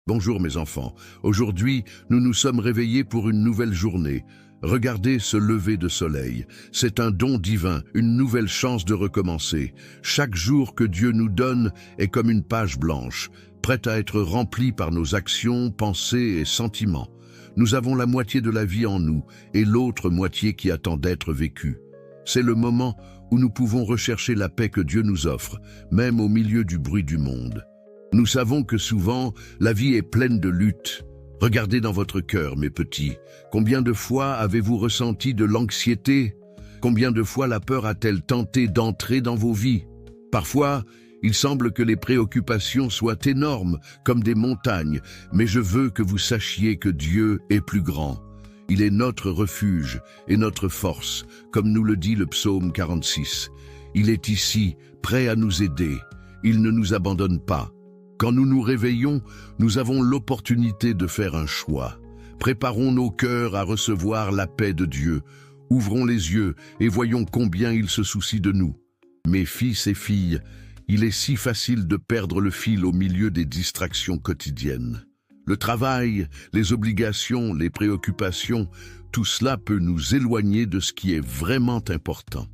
Bonjour mes enfants, aujourd'hui nous nous sommes réveillés pour une nouvelle journée. Regardez ce lever de soleil, c'est un don divin, une nouvelle chance de recommencer. Chaque jour que Dieu nous donne est comme une page blanche, prête à être remplie par nos actions, pensées et sentiments. Nous avons la moitié de la vie en nous et l'autre moitié qui attend d'être vécue. C'est le moment où nous pouvons rechercher la paix que Dieu nous offre, même au milieu du bruit du monde. Nous savons que souvent, la vie est pleine de luttes. Regardez dans votre cœur, mes petits. Combien de fois avez-vous ressenti de l'anxiété? Combien de fois la peur a-t-elle tenté d'entrer dans vos vies? Parfois, il semble que les préoccupations soient énormes, comme des montagnes, mais je veux que vous sachiez que Dieu est plus grand. Il est notre refuge et notre force, comme nous le dit le psaume 46. Il est ici, prêt à nous aider. Il ne nous abandonne pas. Quand nous nous réveillons, nous avons l'opportunité de faire un choix. Préparons nos cœurs à recevoir la paix de Dieu. Ouvrons les yeux et voyons combien il se soucie de nous. Mes fils et filles, il est si facile de perdre le fil au milieu des distractions quotidiennes. Le travail, les obligations, les préoccupations, tout cela peut nous éloigner de ce qui est vraiment important.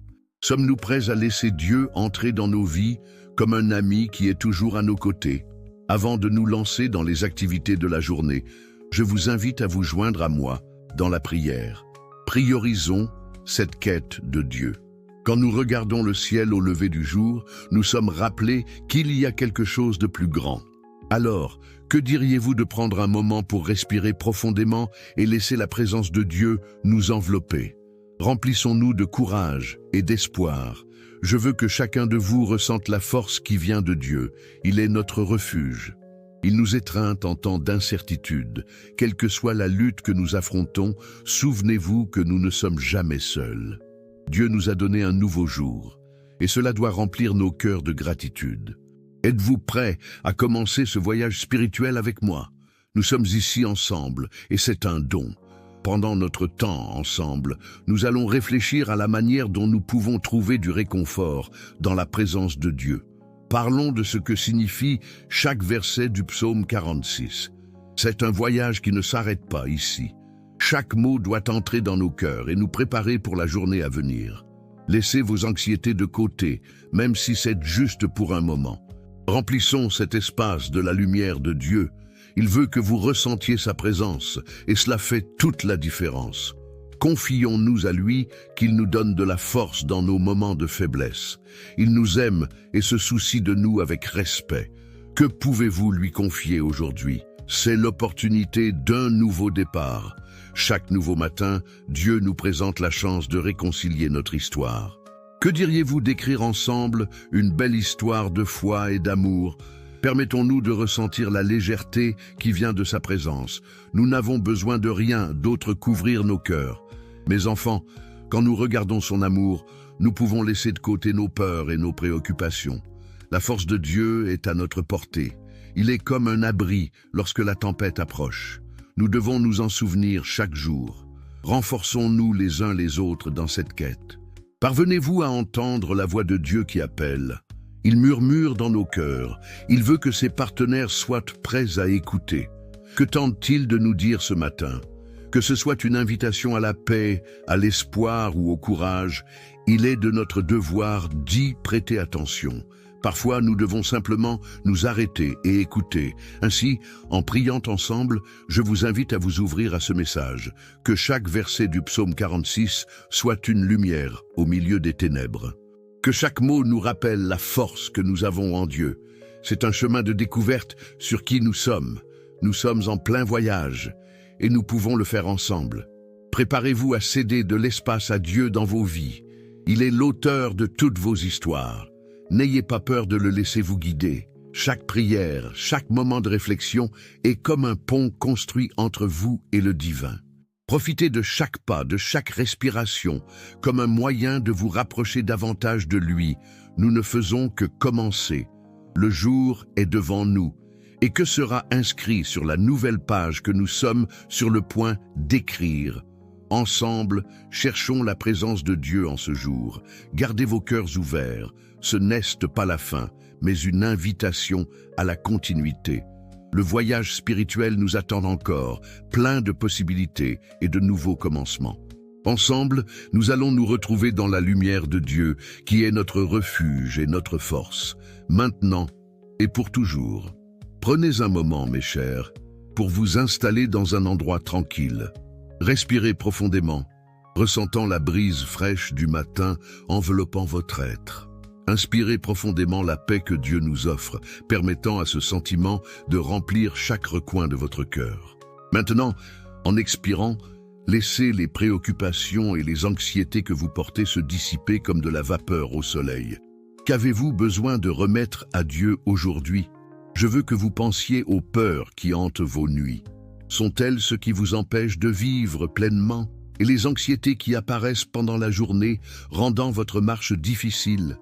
Sommes-nous prêts à laisser Dieu entrer dans nos vies comme un ami qui est toujours à nos côtés? Avant de nous lancer dans les activités de la journée, je vous invite à vous joindre à moi dans la prière. Priorisons cette quête de Dieu. Quand nous regardons le ciel au lever du jour, nous sommes rappelés qu'il y a quelque chose de plus grand. Alors, que diriez-vous de prendre un moment pour respirer profondément et laisser la présence de Dieu nous envelopper? Remplissons-nous de courage et d'espoir. Je veux que chacun de vous ressente la force qui vient de Dieu. Il est notre refuge. Il nous étreint en temps d'incertitude. Quelle que soit la lutte que nous affrontons, souvenez-vous que nous ne sommes jamais seuls. Dieu nous a donné un nouveau jour, et cela doit remplir nos cœurs de gratitude. Êtes-vous prêts à commencer ce voyage spirituel avec moi? Nous sommes ici ensemble, et c'est un don. Pendant notre temps ensemble, nous allons réfléchir à la manière dont nous pouvons trouver du réconfort dans la présence de Dieu. Parlons de ce que signifie chaque verset du psaume 46. C'est un voyage qui ne s'arrête pas ici. Chaque mot doit entrer dans nos cœurs et nous préparer pour la journée à venir. Laissez vos anxiétés de côté, même si c'est juste pour un moment. Remplissons cet espace de la lumière de Dieu. Il veut que vous ressentiez sa présence, et cela fait toute la différence. Confions-nous à lui qu'il nous donne de la force dans nos moments de faiblesse. Il nous aime et se soucie de nous avec respect. Que pouvez-vous lui confier aujourd'hui? C'est l'opportunité d'un nouveau départ. Chaque nouveau matin, Dieu nous présente la chance de réconcilier notre histoire. Que diriez-vous d'écrire ensemble une belle histoire de foi et d'amour? Permettons-nous de ressentir la légèreté qui vient de sa présence. Nous n'avons besoin de rien d'autre qu'ouvrir nos cœurs. Mes enfants, quand nous regardons son amour, nous pouvons laisser de côté nos peurs et nos préoccupations. La force de Dieu est à notre portée. Il est comme un abri lorsque la tempête approche. Nous devons nous en souvenir chaque jour. Renforçons-nous les uns les autres dans cette quête. Parvenez-vous à entendre la voix de Dieu qui appelle? Il murmure dans nos cœurs. Il veut que ses partenaires soient prêts à écouter. Que tente-t-il de nous dire ce matin? Que ce soit une invitation à la paix, à l'espoir ou au courage, il est de notre devoir d'y prêter attention. Parfois, nous devons simplement nous arrêter et écouter. Ainsi, en priant ensemble, je vous invite à vous ouvrir à ce message. Que chaque verset du psaume 46 soit une lumière au milieu des ténèbres. Que chaque mot nous rappelle la force que nous avons en Dieu. C'est un chemin de découverte sur qui nous sommes. Nous sommes en plein voyage et nous pouvons le faire ensemble. Préparez-vous à céder de l'espace à Dieu dans vos vies. Il est l'auteur de toutes vos histoires. N'ayez pas peur de le laisser vous guider. Chaque prière, chaque moment de réflexion est comme un pont construit entre vous et le divin. Profitez de chaque pas, de chaque respiration, comme un moyen de vous rapprocher davantage de lui. Nous ne faisons que commencer. Le jour est devant nous. Et que sera inscrit sur la nouvelle page que nous sommes sur le point d'écrire? Ensemble, cherchons la présence de Dieu en ce jour. Gardez vos cœurs ouverts. Ce n'est pas la fin, mais une invitation à la continuité. Le voyage spirituel nous attend encore, plein de possibilités et de nouveaux commencements. Ensemble, nous allons nous retrouver dans la lumière de Dieu, qui est notre refuge et notre force, maintenant et pour toujours. Prenez un moment, mes chers, pour vous installer dans un endroit tranquille. Respirez profondément, ressentant la brise fraîche du matin enveloppant votre être. Inspirez profondément la paix que Dieu nous offre, permettant à ce sentiment de remplir chaque recoin de votre cœur. Maintenant, en expirant, laissez les préoccupations et les anxiétés que vous portez se dissiper comme de la vapeur au soleil. Qu'avez-vous besoin de remettre à Dieu aujourd'hui? Je veux que vous pensiez aux peurs qui hantent vos nuits. Sont-elles ce qui vous empêche de vivre pleinement? Et les anxiétés qui apparaissent pendant la journée, rendant votre marche difficile?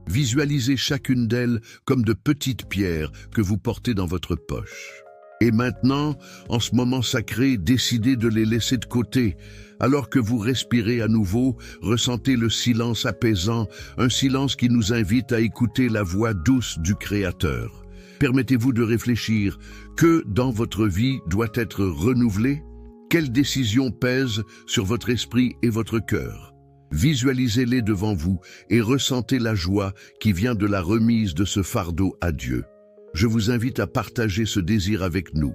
Visualisez chacune d'elles comme de petites pierres que vous portez dans votre poche. Et maintenant, en ce moment sacré, décidez de les laisser de côté. Alors que vous respirez à nouveau, ressentez le silence apaisant, un silence qui nous invite à écouter la voix douce du Créateur. Permettez-vous de réfléchir. Que dans votre vie doit être renouvelé? Quelles décisions pèsent sur votre esprit et votre cœur? Visualisez-les devant vous et ressentez la joie qui vient de la remise de ce fardeau à Dieu. Je vous invite à partager ce désir avec nous.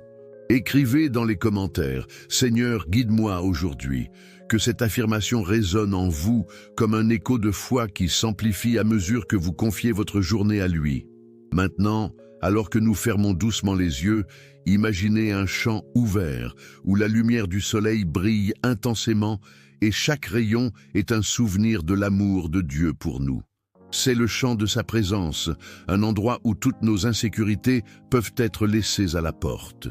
Écrivez dans les commentaires « Seigneur, guide-moi aujourd'hui ». Que cette affirmation résonne en vous comme un écho de foi qui s'amplifie à mesure que vous confiez votre journée à lui. Maintenant, alors que nous fermons doucement les yeux, imaginez un champ ouvert où la lumière du soleil brille intensément et chaque rayon est un souvenir de l'amour de Dieu pour nous. C'est le champ de sa présence, un endroit où toutes nos insécurités peuvent être laissées à la porte.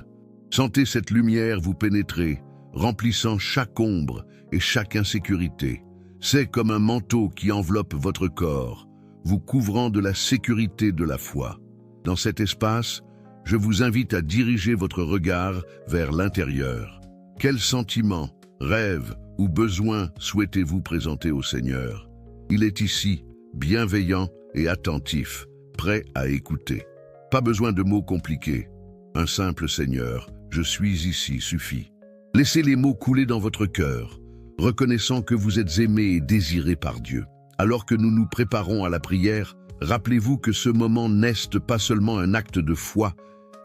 Sentez cette lumière vous pénétrer, remplissant chaque ombre et chaque insécurité. C'est comme un manteau qui enveloppe votre corps, vous couvrant de la sécurité de la foi. Dans cet espace, je vous invite à diriger votre regard vers l'intérieur. Quels sentiments, rêves ou besoins souhaitez-vous présenter au Seigneur? Il est ici, bienveillant et attentif, prêt à écouter. Pas besoin de mots compliqués. Un simple Seigneur, je suis ici suffit. Laissez les mots couler dans votre cœur, reconnaissant que vous êtes aimé et désiré par Dieu. Alors que nous nous préparons à la prière, rappelez-vous que ce moment n'est pas seulement un acte de foi,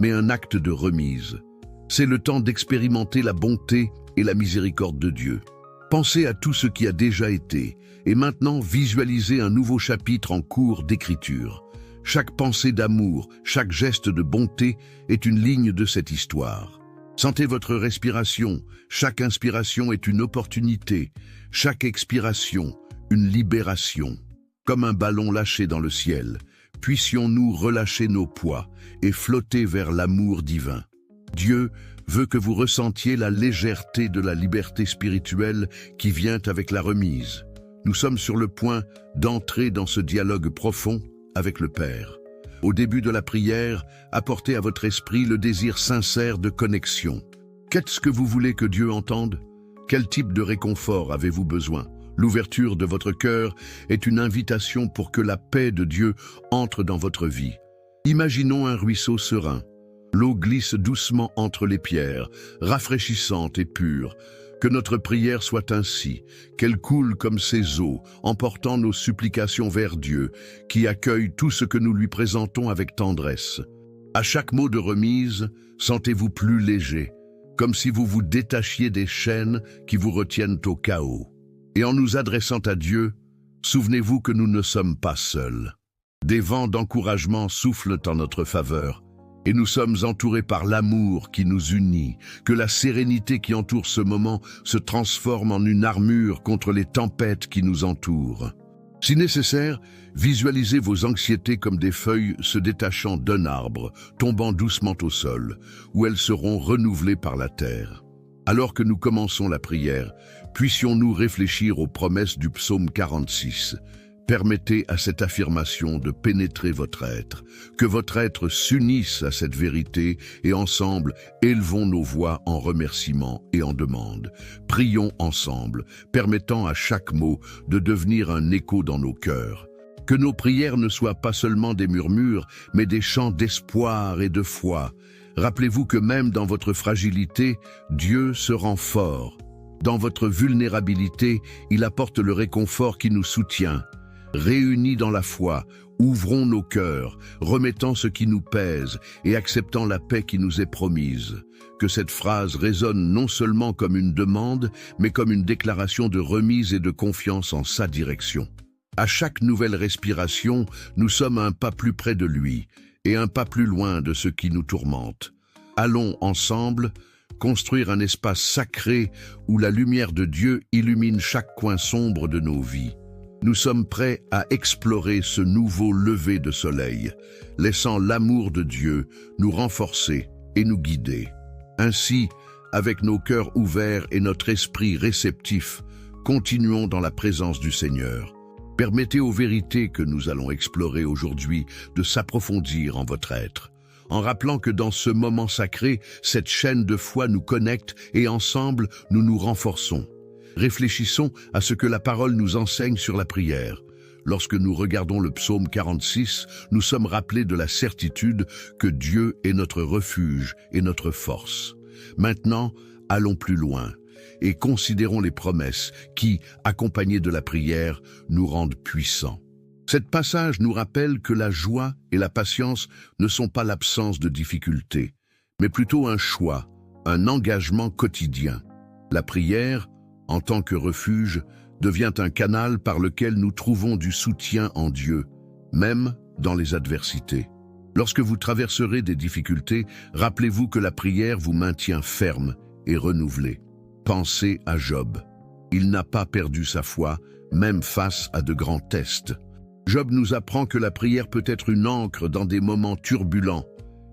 mais un acte de remise. C'est le temps d'expérimenter la bonté et la miséricorde de Dieu. Pensez à tout ce qui a déjà été, et maintenant visualisez un nouveau chapitre en cours d'écriture. Chaque pensée d'amour, chaque geste de bonté est une ligne de cette histoire. Sentez votre respiration, chaque inspiration est une opportunité, chaque expiration, une libération. Comme un ballon lâché dans le ciel, puissions-nous relâcher nos poids et flotter vers l'amour divin. Dieu veut que vous ressentiez la légèreté de la liberté spirituelle qui vient avec la remise. Nous sommes sur le point d'entrer dans ce dialogue profond avec le Père. Au début de la prière, apportez à votre esprit le désir sincère de connexion. Qu'est-ce que vous voulez que Dieu entende? Quel type de réconfort avez-vous besoin? L'ouverture de votre cœur est une invitation pour que la paix de Dieu entre dans votre vie. Imaginons un ruisseau serein. L'eau glisse doucement entre les pierres, rafraîchissante et pure. Que notre prière soit ainsi, qu'elle coule comme ces eaux, emportant nos supplications vers Dieu, qui accueille tout ce que nous lui présentons avec tendresse. À chaque mot de remise, sentez-vous plus léger, comme si vous vous détachiez des chaînes qui vous retiennent au chaos. Et en nous adressant à Dieu, souvenez-vous que nous ne sommes pas seuls. Des vents d'encouragement soufflent en notre faveur, et nous sommes entourés par l'amour qui nous unit, que la sérénité qui entoure ce moment se transforme en une armure contre les tempêtes qui nous entourent. Si nécessaire, visualisez vos anxiétés comme des feuilles se détachant d'un arbre, tombant doucement au sol, où elles seront renouvelées par la terre. Alors que nous commençons la prière, puissions-nous réfléchir aux promesses du psaume 46. Permettez à cette affirmation de pénétrer votre être, que votre être s'unisse à cette vérité et ensemble, élevons nos voix en remerciement et en demande. Prions ensemble, permettant à chaque mot de devenir un écho dans nos cœurs. Que nos prières ne soient pas seulement des murmures, mais des chants d'espoir et de foi. Rappelez-vous que même dans votre fragilité, Dieu se rend fort. Dans votre vulnérabilité, il apporte le réconfort qui nous soutient. Réunis dans la foi, ouvrons nos cœurs, remettant ce qui nous pèse et acceptant la paix qui nous est promise. Que cette phrase résonne non seulement comme une demande, mais comme une déclaration de remise et de confiance en sa direction. À chaque nouvelle respiration, nous sommes un pas plus près de lui et un pas plus loin de ce qui nous tourmente. Allons ensemble construire un espace sacré où la lumière de Dieu illumine chaque coin sombre de nos vies. Nous sommes prêts à explorer ce nouveau lever de soleil, laissant l'amour de Dieu nous renforcer et nous guider. Ainsi, avec nos cœurs ouverts et notre esprit réceptif, continuons dans la présence du Seigneur. Permettez aux vérités que nous allons explorer aujourd'hui de s'approfondir en votre être, en rappelant que dans ce moment sacré, cette chaîne de foi nous connecte et ensemble, nous nous renforçons. Réfléchissons à ce que la parole nous enseigne sur la prière. Lorsque nous regardons le psaume 46, nous sommes rappelés de la certitude que Dieu est notre refuge et notre force. Maintenant, allons plus loin et considérons les promesses qui, accompagnées de la prière, nous rendent puissants. Cet passage nous rappelle que la joie et la patience ne sont pas l'absence de difficultés, mais plutôt un choix, un engagement quotidien. La prière, en tant que refuge, devient un canal par lequel nous trouvons du soutien en Dieu, même dans les adversités. Lorsque vous traverserez des difficultés, rappelez-vous que la prière vous maintient ferme et renouvelé. Pensez à Job. Il n'a pas perdu sa foi, même face à de grands tests. Job nous apprend que la prière peut être une ancre dans des moments turbulents,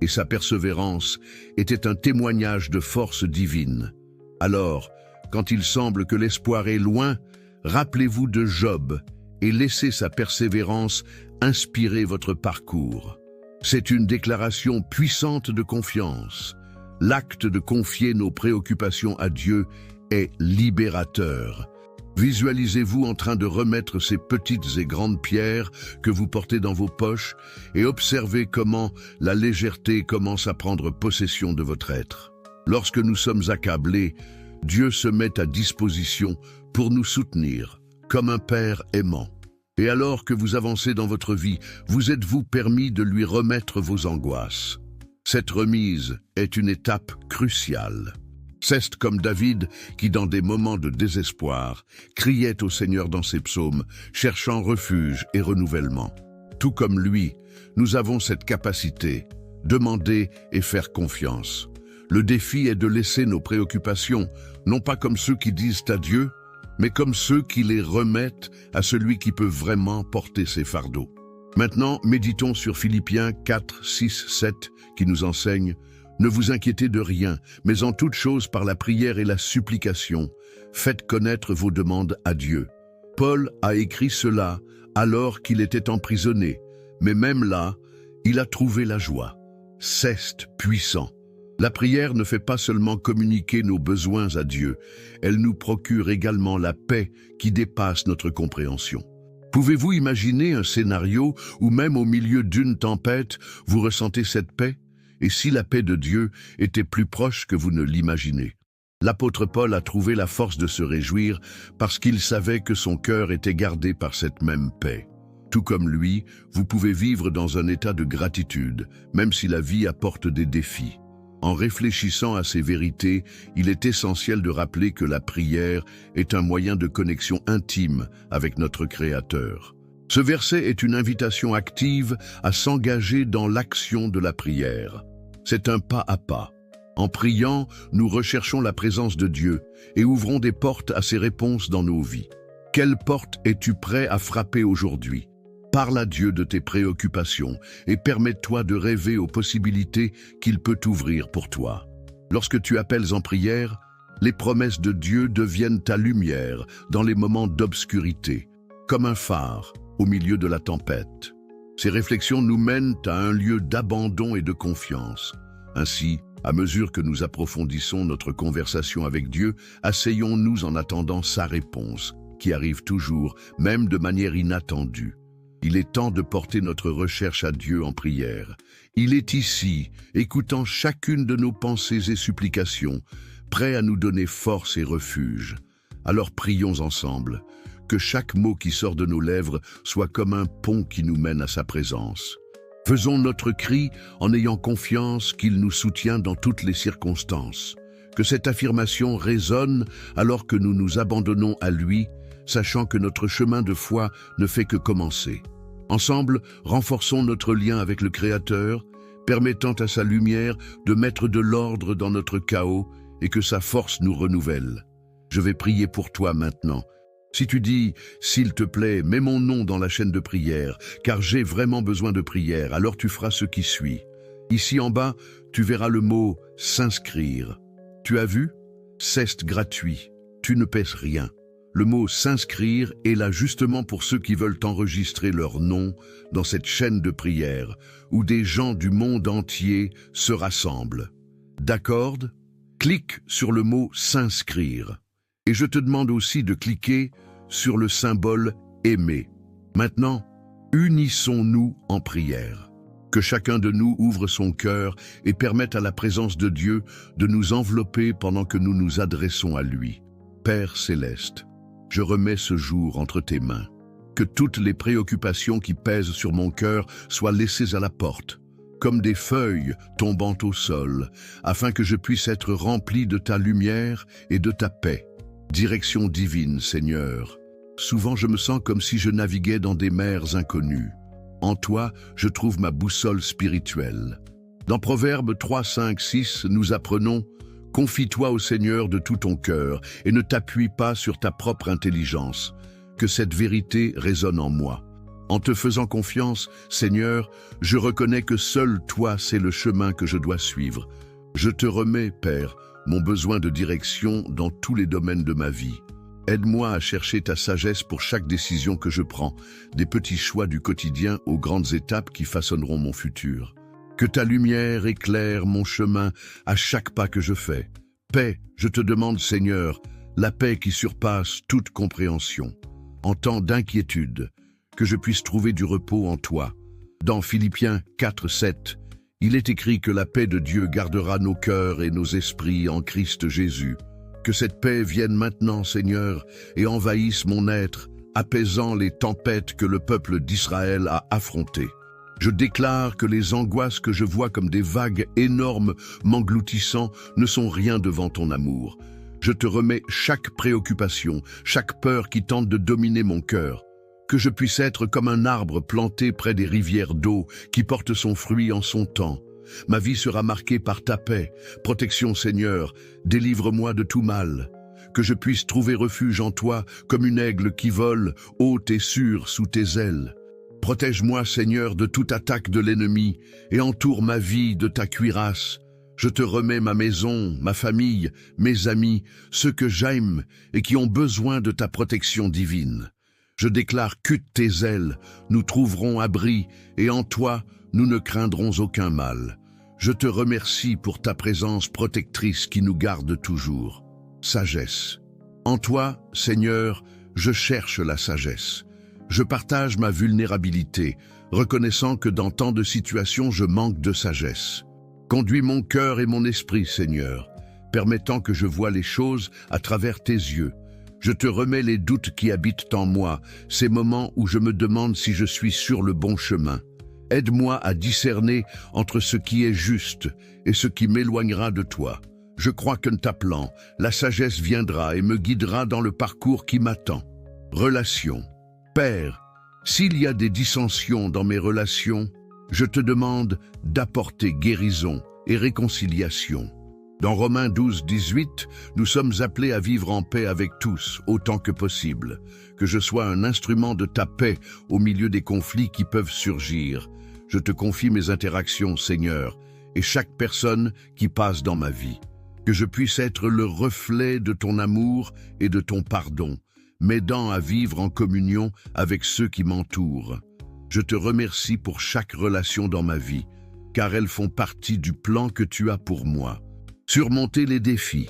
et sa persévérance était un témoignage de force divine. Alors, quand il semble que l'espoir est loin, rappelez-vous de Job et laissez sa persévérance inspirer votre parcours. C'est une déclaration puissante de confiance. L'acte de confier nos préoccupations à Dieu est libérateur. Visualisez-vous en train de remettre ces petites et grandes pierres que vous portez dans vos poches et observez comment la légèreté commence à prendre possession de votre être. Lorsque nous sommes accablés, Dieu se met à disposition pour nous soutenir, comme un père aimant. Et alors que vous avancez dans votre vie, vous êtes-vous permis de lui remettre vos angoisses? Cette remise est une étape cruciale. C'est comme David qui, dans des moments de désespoir, criait au Seigneur dans ses psaumes, cherchant refuge et renouvellement. Tout comme lui, nous avons cette capacité, demander et faire confiance. Le défi est de laisser nos préoccupations, non pas comme ceux qui disent adieu, mais comme ceux qui les remettent à celui qui peut vraiment porter ses fardeaux. Maintenant, méditons sur Philippiens 4, 6, 7, qui nous enseigne « Ne vous inquiétez de rien, mais en toute chose par la prière et la supplication, faites connaître vos demandes à Dieu. » Paul a écrit cela alors qu'il était emprisonné, mais même là, il a trouvé la joie. C'est puissant. La prière ne fait pas seulement communiquer nos besoins à Dieu, elle nous procure également la paix qui dépasse notre compréhension. Pouvez-vous imaginer un scénario où même au milieu d'une tempête, vous ressentez cette paix? Et si la paix de Dieu était plus proche que vous ne l'imaginez? L'apôtre Paul a trouvé la force de se réjouir parce qu'il savait que son cœur était gardé par cette même paix. Tout comme lui, vous pouvez vivre dans un état de gratitude, même si la vie apporte des défis. En réfléchissant à ces vérités, il est essentiel de rappeler que la prière est un moyen de connexion intime avec notre Créateur. Ce verset est une invitation active à s'engager dans l'action de la prière. C'est un pas à pas. En priant, nous recherchons la présence de Dieu et ouvrons des portes à ses réponses dans nos vies. Quelle porte es-tu prêt à frapper aujourd'hui? Parle à Dieu de tes préoccupations et permets-toi de rêver aux possibilités qu'il peut ouvrir pour toi. Lorsque tu appelles en prière, les promesses de Dieu deviennent ta lumière dans les moments d'obscurité, comme un phare au milieu de la tempête. Ces réflexions nous mènent à un lieu d'abandon et de confiance. Ainsi, à mesure que nous approfondissons notre conversation avec Dieu, asseyons-nous en attendant sa réponse, qui arrive toujours, même de manière inattendue. Il est temps de porter notre recherche à Dieu en prière. Il est ici, écoutant chacune de nos pensées et supplications, prêt à nous donner force et refuge. Alors prions ensemble, que chaque mot qui sort de nos lèvres soit comme un pont qui nous mène à sa présence. Faisons notre cri en ayant confiance qu'il nous soutient dans toutes les circonstances. Que cette affirmation résonne alors que nous nous abandonnons à lui, sachant que notre chemin de foi ne fait que commencer. Ensemble, renforçons notre lien avec le Créateur, permettant à sa lumière de mettre de l'ordre dans notre chaos et que sa force nous renouvelle. Je vais prier pour toi maintenant. Si tu dis « S'il te plaît, mets mon nom dans la chaîne de prière, car j'ai vraiment besoin de prière », alors tu feras ce qui suit. Ici en bas, tu verras le mot « S'inscrire ». Tu as vu? C'est gratuit. Tu ne pèses rien. Le mot « s'inscrire » est là justement pour ceux qui veulent enregistrer leur nom dans cette chaîne de prière où des gens du monde entier se rassemblent. D'accord? Clique sur le mot « s'inscrire » et je te demande aussi de cliquer sur le symbole « aimer ». Maintenant, unissons-nous en prière. Que chacun de nous ouvre son cœur et permette à la présence de Dieu de nous envelopper pendant que nous nous adressons à lui. Père céleste, je remets ce jour entre tes mains. Que toutes les préoccupations qui pèsent sur mon cœur soient laissées à la porte, comme des feuilles tombant au sol, afin que je puisse être rempli de ta lumière et de ta paix. Direction divine, Seigneur. Souvent je me sens comme si je naviguais dans des mers inconnues. En toi, je trouve ma boussole spirituelle. Dans Proverbes 3, 5, 6, nous apprenons « Confie-toi au Seigneur de tout ton cœur et ne t'appuie pas sur ta propre intelligence. » Que cette vérité résonne en moi. En te faisant confiance, Seigneur, je reconnais que seul toi c'est le chemin que je dois suivre. Je te remets, Père, mon besoin de direction dans tous les domaines de ma vie. Aide-moi à chercher ta sagesse pour chaque décision que je prends, des petits choix du quotidien aux grandes étapes qui façonneront mon futur. Que ta lumière éclaire mon chemin à chaque pas que je fais. Paix, je te demande, Seigneur, la paix qui surpasse toute compréhension. En temps d'inquiétude, que je puisse trouver du repos en toi. Dans Philippiens 4, 7, il est écrit que la paix de Dieu gardera nos cœurs et nos esprits en Christ Jésus. Que cette paix vienne maintenant, Seigneur, et envahisse mon être, apaisant les tempêtes que le peuple d'Israël a affrontées. Je déclare que les angoisses que je vois comme des vagues énormes m'engloutissant ne sont rien devant ton amour. Je te remets chaque préoccupation, chaque peur qui tente de dominer mon cœur. Que je puisse être comme un arbre planté près des rivières d'eau qui porte son fruit en son temps. Ma vie sera marquée par ta paix. Protection, Seigneur, délivre-moi de tout mal. Que je puisse trouver refuge en toi comme une aigle qui vole, haute et sûre sous tes ailes. Protège-moi, Seigneur, de toute attaque de l'ennemi et entoure ma vie de ta cuirasse. Je te remets ma maison, ma famille, mes amis, ceux que j'aime et qui ont besoin de ta protection divine. Je déclare que tes ailes, nous trouverons abri et en toi, nous ne craindrons aucun mal. Je te remercie pour ta présence protectrice qui nous garde toujours. Sagesse. En toi, Seigneur, je cherche la sagesse. Je partage ma vulnérabilité, reconnaissant que dans tant de situations, je manque de sagesse. Conduis mon cœur et mon esprit, Seigneur, permettant que je voie les choses à travers tes yeux. Je te remets les doutes qui habitent en moi, ces moments où je me demande si je suis sur le bon chemin. Aide-moi à discerner entre ce qui est juste et ce qui m'éloignera de toi. Je crois qu'en t'appelant, la sagesse viendra et me guidera dans le parcours qui m'attend. Relations. Père, s'il y a des dissensions dans mes relations, je te demande d'apporter guérison et réconciliation. Dans Romains 12, 18, nous sommes appelés à vivre en paix avec tous, autant que possible. Que je sois un instrument de ta paix au milieu des conflits qui peuvent surgir. Je te confie mes interactions, Seigneur, et chaque personne qui passe dans ma vie. Que je puisse être le reflet de ton amour et de ton pardon, m'aidant à vivre en communion avec ceux qui m'entourent. Je te remercie pour chaque relation dans ma vie, car elles font partie du plan que tu as pour moi. Surmonter les défis.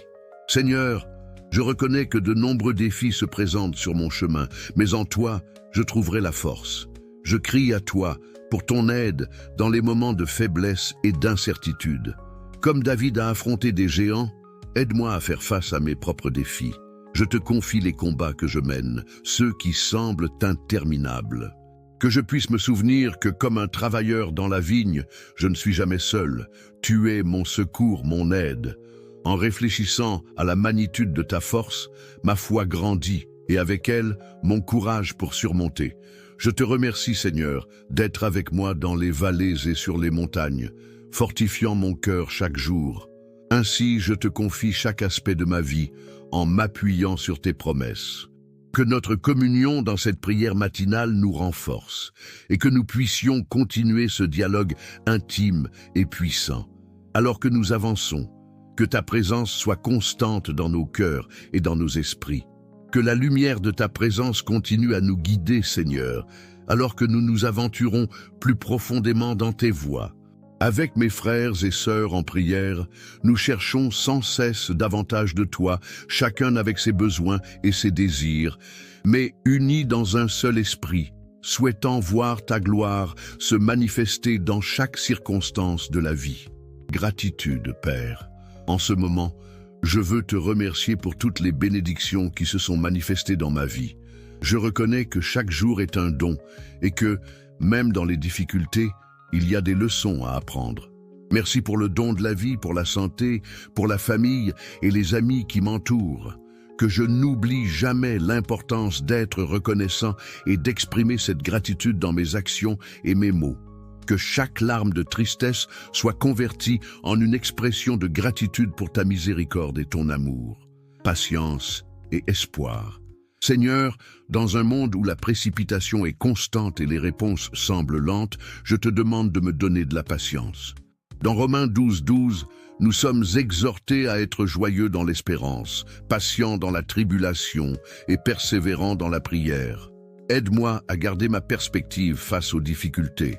Seigneur, je reconnais que de nombreux défis se présentent sur mon chemin, mais en toi, je trouverai la force. Je crie à toi pour ton aide dans les moments de faiblesse et d'incertitude. Comme David a affronté des géants, aide-moi à faire face à mes propres défis. Je te confie les combats que je mène, ceux qui semblent interminables. Que je puisse me souvenir que comme un travailleur dans la vigne, je ne suis jamais seul. Tu es mon secours, mon aide. En réfléchissant à la magnitude de ta force, ma foi grandit et avec elle, mon courage pour surmonter. Je te remercie, Seigneur, d'être avec moi dans les vallées et sur les montagnes, fortifiant mon cœur chaque jour. Ainsi, je te confie chaque aspect de ma vie en m'appuyant sur tes promesses. Que notre communion dans cette prière matinale nous renforce et que nous puissions continuer ce dialogue intime et puissant. Alors que nous avançons, que ta présence soit constante dans nos cœurs et dans nos esprits. Que la lumière de ta présence continue à nous guider, Seigneur, alors que nous nous aventurons plus profondément dans tes voies. Avec mes frères et sœurs en prière, nous cherchons sans cesse davantage de toi, chacun avec ses besoins et ses désirs, mais unis dans un seul esprit, souhaitant voir ta gloire se manifester dans chaque circonstance de la vie. Gratitude, Père. En ce moment, je veux te remercier pour toutes les bénédictions qui se sont manifestées dans ma vie. Je reconnais que chaque jour est un don et que, même dans les difficultés, il y a des leçons à apprendre. Merci pour le don de la vie, pour la santé, pour la famille et les amis qui m'entourent. Que je n'oublie jamais l'importance d'être reconnaissant et d'exprimer cette gratitude dans mes actions et mes mots. Que chaque larme de tristesse soit convertie en une expression de gratitude pour ta miséricorde et ton amour, patience et espoir. Seigneur, dans un monde où la précipitation est constante et les réponses semblent lentes, je te demande de me donner de la patience. Dans Romains 12:12, nous sommes exhortés à être joyeux dans l'espérance, patients dans la tribulation et persévérants dans la prière. Aide-moi à garder ma perspective face aux difficultés,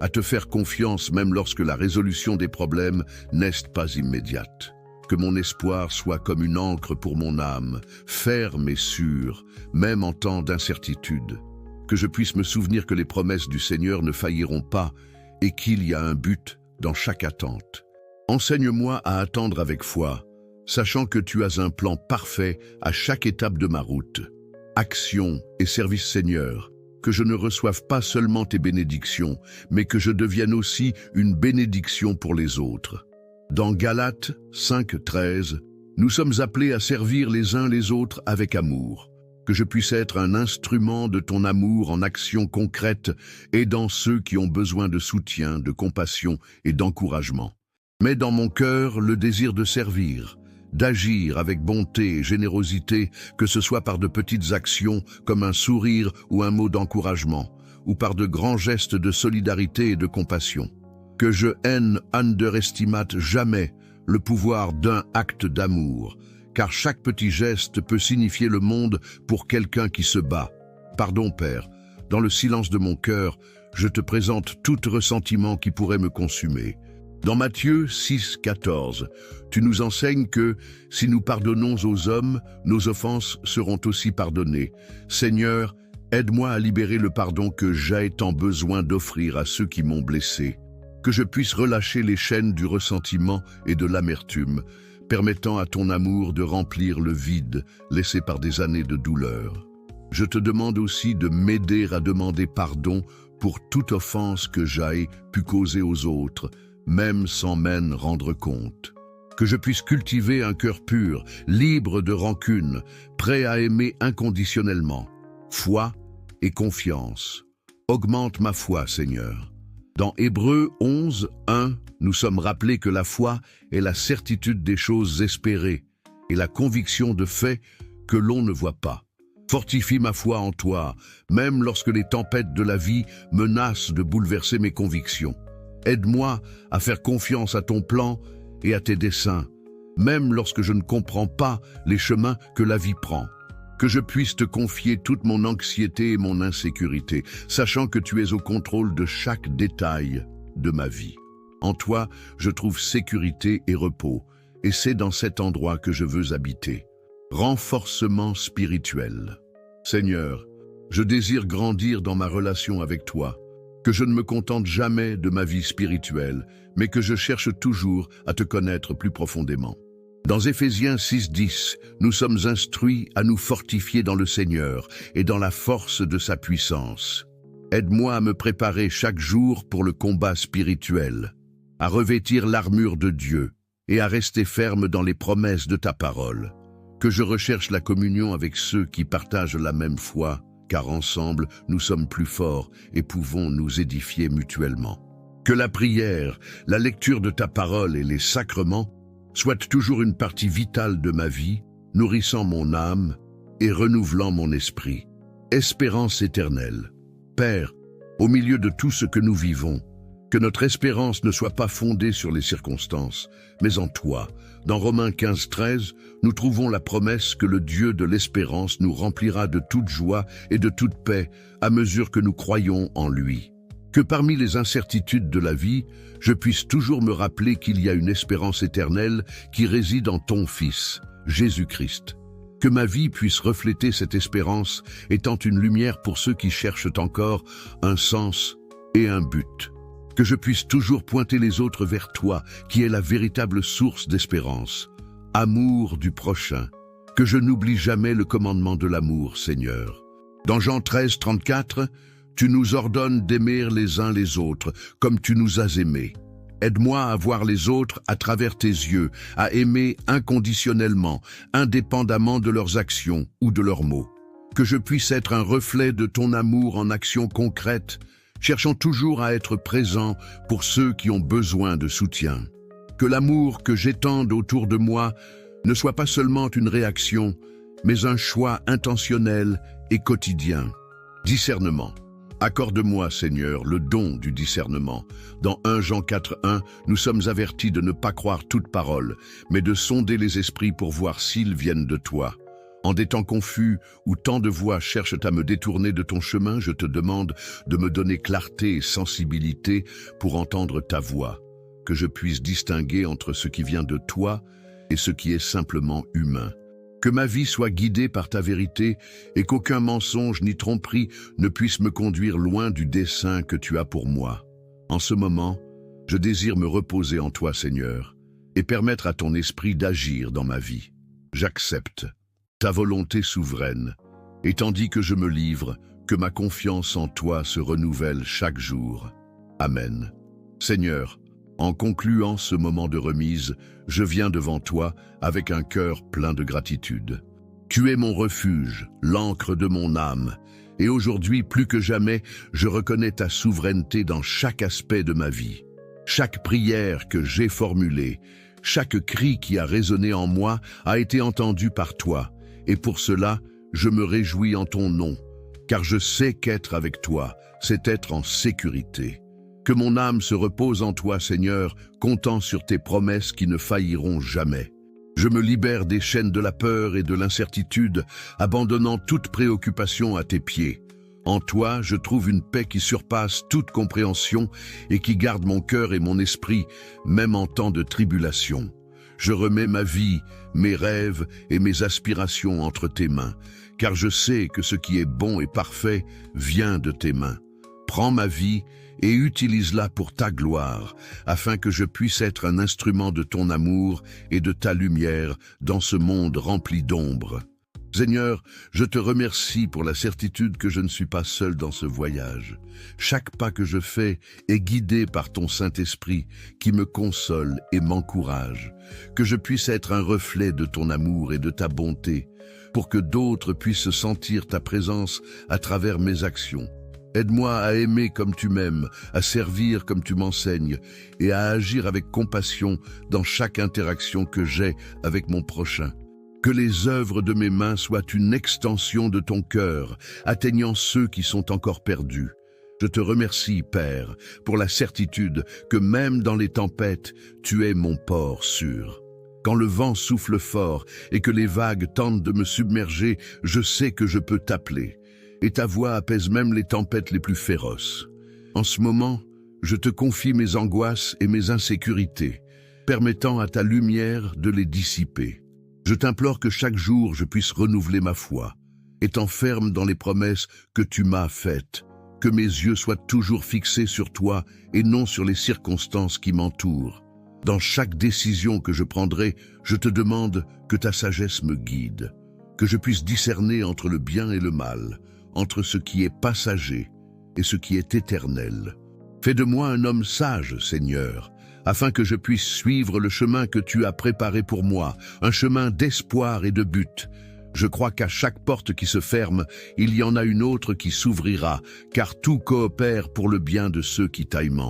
à te faire confiance même lorsque la résolution des problèmes n'est pas immédiate. Que mon espoir soit comme une ancre pour mon âme, ferme et sûre, même en temps d'incertitude. Que je puisse me souvenir que les promesses du Seigneur ne failliront pas et qu'il y a un but dans chaque attente. Enseigne-moi à attendre avec foi, sachant que tu as un plan parfait à chaque étape de ma route. Action et service, Seigneur, que je ne reçoive pas seulement tes bénédictions, mais que je devienne aussi une bénédiction pour les autres. Dans Galates 5:13, nous sommes appelés à servir les uns les autres avec amour. Que je puisse être un instrument de ton amour en action concrète, aidant ceux qui ont besoin de soutien, de compassion et d'encouragement. Mets dans mon cœur le désir de servir, d'agir avec bonté et générosité, que ce soit par de petites actions comme un sourire ou un mot d'encouragement, ou par de grands gestes de solidarité et de compassion. Que je underestimate jamais le pouvoir d'un acte d'amour, car chaque petit geste peut signifier le monde pour quelqu'un qui se bat. Pardon, Père, dans le silence de mon cœur, je te présente tout ressentiment qui pourrait me consumer. Dans Matthieu 6:14, tu nous enseignes que, si nous pardonnons aux hommes, nos offenses seront aussi pardonnées. Seigneur, aide-moi à libérer le pardon que j'ai tant besoin d'offrir à ceux qui m'ont blessé. Que je puisse relâcher les chaînes du ressentiment et de l'amertume, permettant à ton amour de remplir le vide laissé par des années de douleur. Je te demande aussi de m'aider à demander pardon pour toute offense que j'ai pu causer aux autres, même sans m'en rendre compte. Que je puisse cultiver un cœur pur, libre de rancune, prêt à aimer inconditionnellement. Foi et confiance. Augmente ma foi, Seigneur. Dans Hébreux 11:1, nous sommes rappelés que la foi est la certitude des choses espérées et la conviction de faits que l'on ne voit pas. Fortifie ma foi en toi, même lorsque les tempêtes de la vie menacent de bouleverser mes convictions. Aide-moi à faire confiance à ton plan et à tes desseins, même lorsque je ne comprends pas les chemins que la vie prend. Que je puisse te confier toute mon anxiété et mon insécurité, sachant que tu es au contrôle de chaque détail de ma vie. En toi, je trouve sécurité et repos, et c'est dans cet endroit que je veux habiter. Renforcement spirituel. Seigneur, Je désire grandir dans ma relation avec toi, que je ne me contente jamais de ma vie spirituelle, mais que je cherche toujours à te connaître plus profondément. Dans Éphésiens 6:10, nous sommes instruits à nous fortifier dans le Seigneur et dans la force de sa puissance. Aide-moi à me préparer chaque jour pour le combat spirituel, à revêtir l'armure de Dieu et à rester ferme dans les promesses de ta parole. Que je recherche la communion avec ceux qui partagent la même foi, car ensemble nous sommes plus forts et pouvons nous édifier mutuellement. Que la prière, la lecture de ta parole et les sacrements soient toujours une partie vitale de ma vie, nourrissant mon âme et renouvelant mon esprit. Espérance éternelle. Père, au milieu de tout ce que nous vivons, que notre espérance ne soit pas fondée sur les circonstances, mais en toi. Dans Romains 15:13, nous trouvons la promesse que le Dieu de l'espérance nous remplira de toute joie et de toute paix à mesure que nous croyons en lui. Que parmi les incertitudes de la vie, je puisse toujours me rappeler qu'il y a une espérance éternelle qui réside en ton Fils, Jésus-Christ. Que ma vie puisse refléter cette espérance, étant une lumière pour ceux qui cherchent encore un sens et un but. Que je puisse toujours pointer les autres vers toi, qui est la véritable source d'espérance. Amour du prochain. Que je n'oublie jamais le commandement de l'amour, Seigneur. Dans Jean 13:34, tu nous ordonnes d'aimer les uns les autres, comme tu nous as aimés. Aide-moi à voir les autres à travers tes yeux, à aimer inconditionnellement, indépendamment de leurs actions ou de leurs mots. Que je puisse être un reflet de ton amour en action concrète, cherchant toujours à être présent pour ceux qui ont besoin de soutien. Que l'amour que j'étende autour de moi ne soit pas seulement une réaction, mais un choix intentionnel et quotidien. Discernement. Accorde-moi, Seigneur, le don du discernement. Dans 1 Jean 4:1, nous sommes avertis de ne pas croire toute parole, mais de sonder les esprits pour voir s'ils viennent de toi. En des temps confus, où tant de voix cherchent à me détourner de ton chemin, je te demande de me donner clarté et sensibilité pour entendre ta voix, que je puisse distinguer entre ce qui vient de toi et ce qui est simplement humain. Que ma vie soit guidée par ta vérité et qu'aucun mensonge ni tromperie ne puisse me conduire loin du dessein que tu as pour moi. En ce moment, je désire me reposer en toi, Seigneur, et permettre à ton esprit d'agir dans ma vie. J'accepte ta volonté souveraine, et tandis que je me livre, que ma confiance en toi se renouvelle chaque jour. Amen. Seigneur, en concluant ce moment de remise, je viens devant toi avec un cœur plein de gratitude. Tu es mon refuge, l'ancre de mon âme, et aujourd'hui, plus que jamais, je reconnais ta souveraineté dans chaque aspect de ma vie. Chaque prière que j'ai formulée, chaque cri qui a résonné en moi a été entendu par toi, et pour cela, je me réjouis en ton nom, car je sais qu'être avec toi, c'est être en sécurité. Que mon âme se repose en toi, Seigneur, comptant sur tes promesses qui ne failliront jamais. Je me libère des chaînes de la peur et de l'incertitude, abandonnant toute préoccupation à tes pieds. En toi, je trouve une paix qui surpasse toute compréhension et qui garde mon cœur et mon esprit, même en temps de tribulation. Je remets ma vie, mes rêves et mes aspirations entre tes mains, car je sais que ce qui est bon et parfait vient de tes mains. Prends ma vie et utilise-la pour ta gloire, afin que je puisse être un instrument de ton amour et de ta lumière dans ce monde rempli d'ombre. Seigneur, je te remercie pour la certitude que je ne suis pas seul dans ce voyage. Chaque pas que je fais est guidé par ton Saint-Esprit qui me console et m'encourage. Que je puisse être un reflet de ton amour et de ta bonté, pour que d'autres puissent sentir ta présence à travers mes actions. Aide-moi à aimer comme tu m'aimes, à servir comme tu m'enseignes et à agir avec compassion dans chaque interaction que j'ai avec mon prochain. Que les œuvres de mes mains soient une extension de ton cœur, atteignant ceux qui sont encore perdus. Je te remercie, Père, pour la certitude que même dans les tempêtes, tu es mon port sûr. Quand le vent souffle fort et que les vagues tentent de me submerger, je sais que je peux t'appeler. Et ta voix apaise même les tempêtes les plus féroces. En ce moment, je te confie mes angoisses et mes insécurités, permettant à ta lumière de les dissiper. Je t'implore que chaque jour je puisse renouveler ma foi, étant ferme dans les promesses que tu m'as faites. Que mes yeux soient toujours fixés sur toi et non sur les circonstances qui m'entourent. Dans chaque décision que je prendrai, je te demande que ta sagesse me guide, que je puisse discerner entre le bien et le mal, entre ce qui est passager et ce qui est éternel. Fais de moi un homme sage, Seigneur, afin que je puisse suivre le chemin que tu as préparé pour moi, un chemin d'espoir et de but. Je crois qu'à chaque porte qui se ferme, il y en a une autre qui s'ouvrira, car tout coopère pour le bien de ceux qui t'aiment.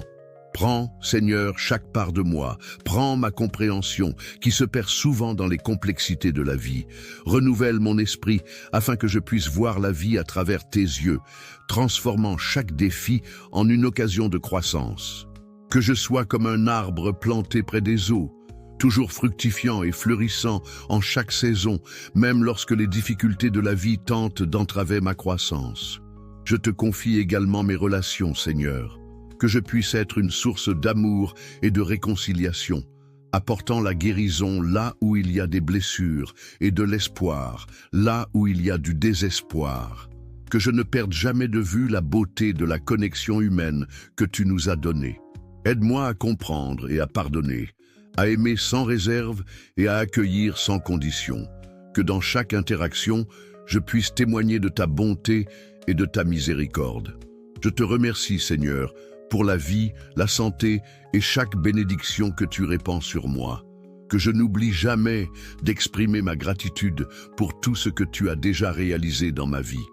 Prends, Seigneur, chaque part de moi, prends ma compréhension, qui se perd souvent dans les complexités de la vie. Renouvelle mon esprit, afin que je puisse voir la vie à travers tes yeux, transformant chaque défi en une occasion de croissance. Que je sois comme un arbre planté près des eaux, toujours fructifiant et fleurissant en chaque saison, même lorsque les difficultés de la vie tentent d'entraver ma croissance. Je te confie également mes relations, Seigneur, que je puisse être une source d'amour et de réconciliation, apportant la guérison là où il y a des blessures et de l'espoir, là où il y a du désespoir. Que je ne perde jamais de vue la beauté de la connexion humaine que tu nous as donnée. Aide-moi à comprendre et à pardonner, à aimer sans réserve et à accueillir sans condition. Que dans chaque interaction, je puisse témoigner de ta bonté et de ta miséricorde. Je te remercie, Seigneur, pour la vie, la santé et chaque bénédiction que tu répands sur moi. Que je n'oublie jamais d'exprimer ma gratitude pour tout ce que tu as déjà réalisé dans ma vie,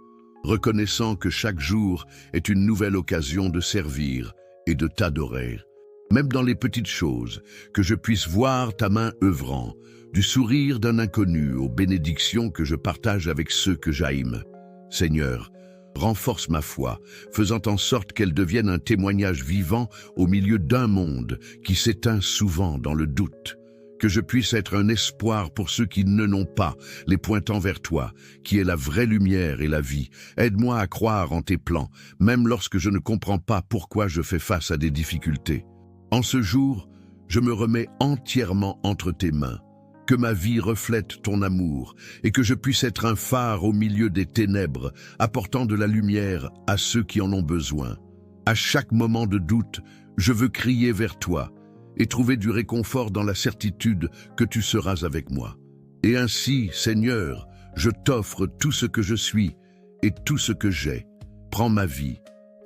reconnaissant que chaque jour est une nouvelle occasion de servir et de t'adorer. Même dans les petites choses, que je puisse voir ta main œuvrant, du sourire d'un inconnu aux bénédictions que je partage avec ceux que j'aime. Seigneur, renforce ma foi, faisant en sorte qu'elle devienne un témoignage vivant au milieu d'un monde qui s'éteint souvent dans le doute. Que je puisse être un espoir pour ceux qui ne l'ont pas, les pointant vers toi, qui est la vraie lumière et la vie. Aide-moi à croire en tes plans, même lorsque je ne comprends pas pourquoi je fais face à des difficultés. En ce jour, je me remets entièrement entre tes mains. Que ma vie reflète ton amour et que je puisse être un phare au milieu des ténèbres, apportant de la lumière à ceux qui en ont besoin. À chaque moment de doute, je veux crier vers toi et trouver du réconfort dans la certitude que tu seras avec moi. Et ainsi, Seigneur, je t'offre tout ce que je suis et tout ce que j'ai. Prends ma vie,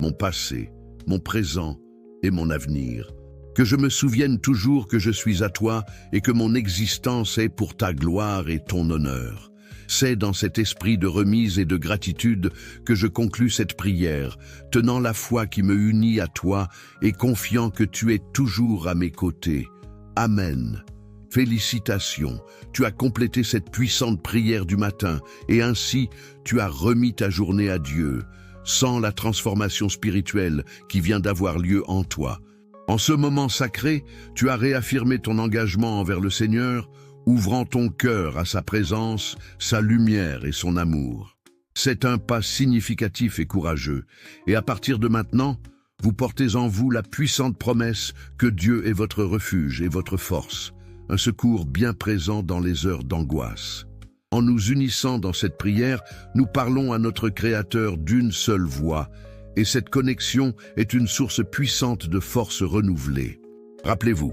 mon passé, mon présent et mon avenir. Que je me souvienne toujours que je suis à toi et que mon existence est pour ta gloire et ton honneur. C'est dans cet esprit de remise et de gratitude que je conclus cette prière, tenant la foi qui me unit à toi et confiant que tu es toujours à mes côtés. Amen. Félicitations, tu as complété cette puissante prière du matin et ainsi tu as remis ta journée à Dieu, sans la transformation spirituelle qui vient d'avoir lieu en toi. En ce moment sacré, tu as réaffirmé ton engagement envers le Seigneur, ouvrant ton cœur à sa présence, sa lumière et son amour. C'est un pas significatif et courageux, et à partir de maintenant, vous portez en vous la puissante promesse que Dieu est votre refuge et votre force, un secours bien présent dans les heures d'angoisse. En nous unissant dans cette prière, nous parlons à notre Créateur d'une seule voix, et cette connexion est une source puissante de force renouvelée. Rappelez-vous,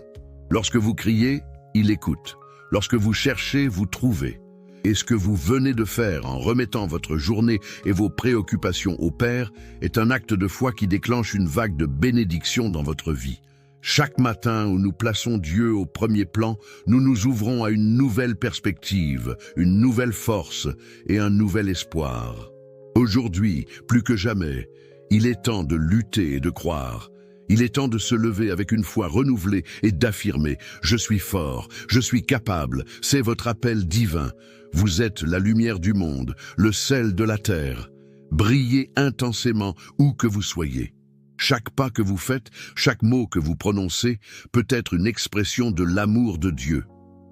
lorsque vous criez, il écoute. Lorsque vous cherchez, vous trouvez. Et ce que vous venez de faire en remettant votre journée et vos préoccupations au Père est un acte de foi qui déclenche une vague de bénédiction dans votre vie. Chaque matin où nous plaçons Dieu au premier plan, nous nous ouvrons à une nouvelle perspective, une nouvelle force et un nouvel espoir. Aujourd'hui, plus que jamais, il est temps de lutter et de croire. Il est temps de se lever avec une foi renouvelée et d'affirmer « Je suis fort, je suis capable ». C'est votre appel divin. Vous êtes la lumière du monde, le sel de la terre. Brillez intensément où que vous soyez. Chaque pas que vous faites, chaque mot que vous prononcez peut être une expression de l'amour de Dieu.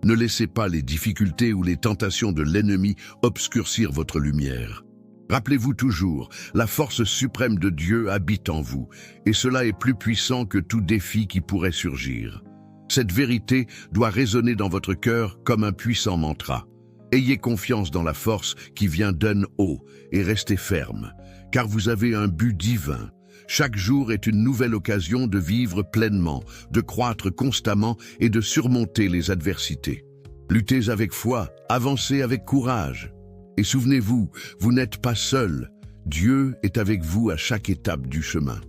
Ne laissez pas les difficultés ou les tentations de l'ennemi obscurcir votre lumière. Rappelez-vous toujours, la force suprême de Dieu habite en vous, et cela est plus puissant que tout défi qui pourrait surgir. Cette vérité doit résonner dans votre cœur comme un puissant mantra. Ayez confiance dans la force qui vient d'en haut et restez ferme, car vous avez un but divin. Chaque jour est une nouvelle occasion de vivre pleinement, de croître constamment et de surmonter les adversités. Luttez avec foi, avancez avec courage. Et souvenez-vous, vous n'êtes pas seul. Dieu est avec vous à chaque étape du chemin.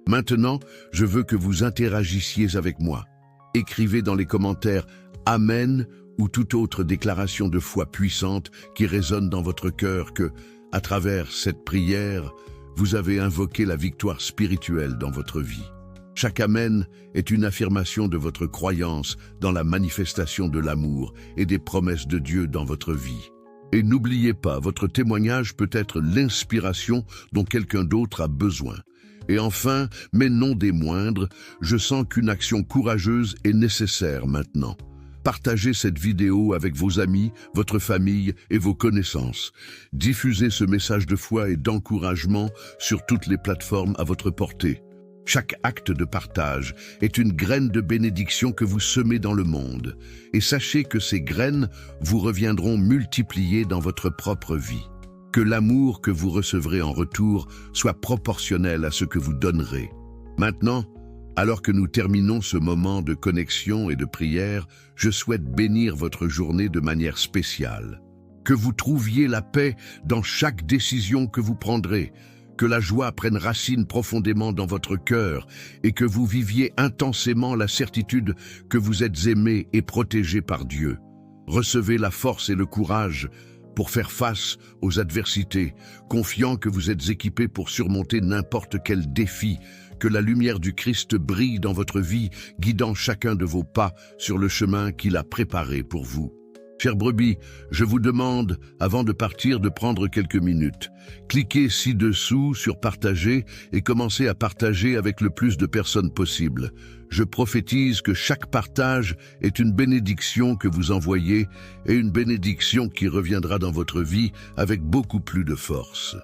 Maintenant, je veux que vous interagissiez avec moi. Écrivez dans les commentaires « Amen » ou toute autre déclaration de foi puissante qui résonne dans votre cœur que, à travers cette prière, vous avez invoqué la victoire spirituelle dans votre vie. Chaque Amen est une affirmation de votre croyance dans la manifestation de l'amour et des promesses de Dieu dans votre vie. Et n'oubliez pas, votre témoignage peut être l'inspiration dont quelqu'un d'autre a besoin. Et enfin, mais non des moindres, je sens qu'une action courageuse est nécessaire maintenant. Partagez cette vidéo avec vos amis, votre famille et vos connaissances. Diffusez ce message de foi et d'encouragement sur toutes les plateformes à votre portée. Chaque acte de partage est une graine de bénédiction que vous semez dans le monde. Et sachez que ces graines vous reviendront multipliées dans votre propre vie. Que l'amour que vous recevrez en retour soit proportionnel à ce que vous donnerez. Maintenant, alors que nous terminons ce moment de connexion et de prière, je souhaite bénir votre journée de manière spéciale. Que vous trouviez la paix dans chaque décision que vous prendrez, que la joie prenne racine profondément dans votre cœur et que vous viviez intensément la certitude que vous êtes aimé et protégé par Dieu. Recevez la force et le courage pour faire face aux adversités, confiant que vous êtes équipé pour surmonter n'importe quel défi, que la lumière du Christ brille dans votre vie, guidant chacun de vos pas sur le chemin qu'il a préparé pour vous. Chers brebis, je vous demande, avant de partir, de prendre quelques minutes. Cliquez ci-dessous sur partager et commencez à partager avec le plus de personnes possible. Je prophétise que chaque partage est une bénédiction que vous envoyez et une bénédiction qui reviendra dans votre vie avec beaucoup plus de force.